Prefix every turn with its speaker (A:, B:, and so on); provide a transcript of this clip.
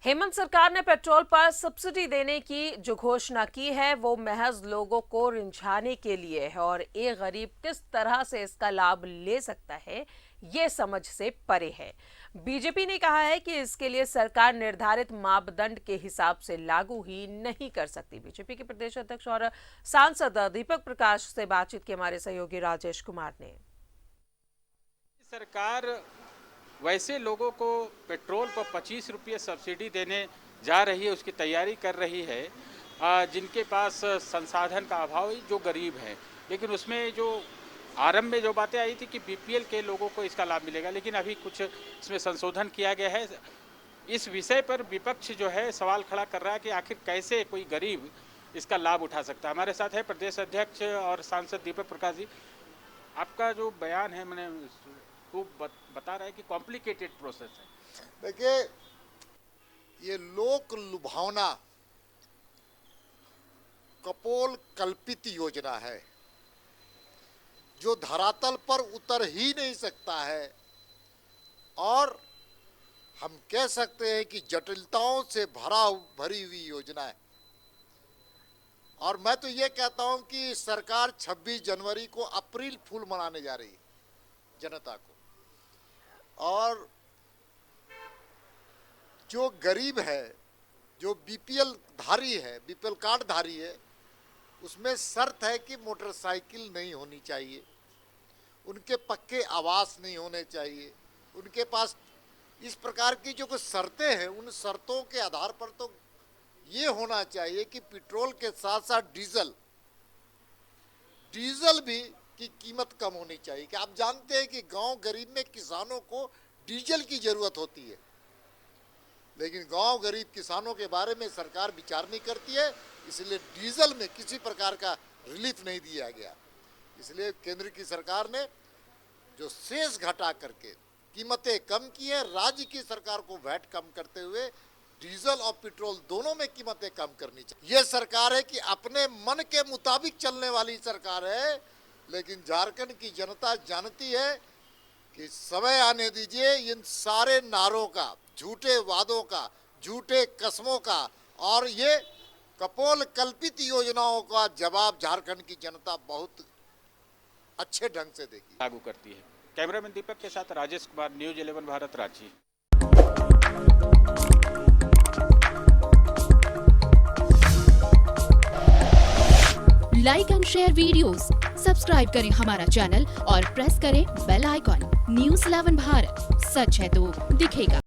A: हेमंत सरकार ने पेट्रोल पर सब्सिडी देने की जो घोषणा की है वो महज लोगों को रिंझाने के लिए है और एक गरीब किस तरह से इसका लाभ ले सकता है ये समझ से परे है। बीजेपी ने कहा है कि इसके लिए सरकार निर्धारित मापदंड के हिसाब से लागू ही नहीं कर सकती। बीजेपी के प्रदेश अध्यक्ष और सांसद दीपक प्रकाश से बातचीत की हमारे सहयोगी राजेश कुमार ने।
B: सरकार वैसे लोगों को पेट्रोल पर 25 रुपये सब्सिडी देने जा रही है, उसकी तैयारी कर रही है जिनके पास संसाधन का अभाव है, जो गरीब हैं। लेकिन उसमें जो आरंभ में जो बातें आई थी कि बीपीएल के लोगों को इसका लाभ मिलेगा, लेकिन अभी कुछ इसमें संशोधन किया गया है। इस विषय पर विपक्ष जो है सवाल खड़ा कर रहा है कि आखिर कैसे कोई गरीब इसका लाभ उठा सकता है। हमारे साथ है प्रदेश अध्यक्ष और सांसद दीपक प्रकाश जी। आपका जो बयान है मैंने वो बता रहा है कि कॉम्प्लिकेटेड प्रोसेस है।
C: देखिए, ये लोक लुभावना कपोल कल्पित योजना है जो धरातल पर उतर ही नहीं सकता है और हम कह सकते हैं कि जटिलताओं से भरी हुई योजना है। और मैं तो ये कहता हूं कि सरकार 26 जनवरी को अप्रैल फूल मनाने जा रही है जनता को, और जो गरीब है, जो बीपीएल धारी है, बीपीएल कार्ड धारी है, उसमें शर्त है कि मोटरसाइकिल नहीं होनी चाहिए, उनके पक्के आवास नहीं होने चाहिए, उनके पास इस प्रकार की जो कुछ शर्तें हैं, उन शर्तों के आधार पर तो ये होना चाहिए कि पेट्रोल के साथ साथ डीजल भी की कीमत कम होनी चाहिए। कि आप जानते हैं कि गांव गरीब में किसानों को डीजल की जरूरत होती है, लेकिन गांव गरीब किसानों के बारे में सरकार विचार नहीं करती है, इसलिए डीजल में किसी प्रकार का रिलीफ नहीं दिया गया। इसलिए केंद्र की सरकार ने जो शेष घटा करके कीमतें कम की है, राज्य की सरकार को वैट कम करते हुए डीजल और पेट्रोल दोनों में कीमतें कम करनी चाहिए। यह सरकार है कि अपने मन के मुताबिक चलने वाली सरकार है, लेकिन झारखंड की जनता जानती है कि समय आने दीजिए इन सारे नारों का, झूठे वादों का, झूठे कस्मों का और ये कपोल कल्पित योजनाओं का जवाब झारखंड की जनता बहुत अच्छे ढंग से देगी,
B: लागू करती है। कैमरामैन दीपक के साथ Rajesh Kumar, news 11 Bharat, Ranchi.
D: Like and share videos, subscribe करें हमारा चैनल और प्रेस करें बेल आइकॉन। न्यूज़ 11 भारत, सच है तो दिखेगा।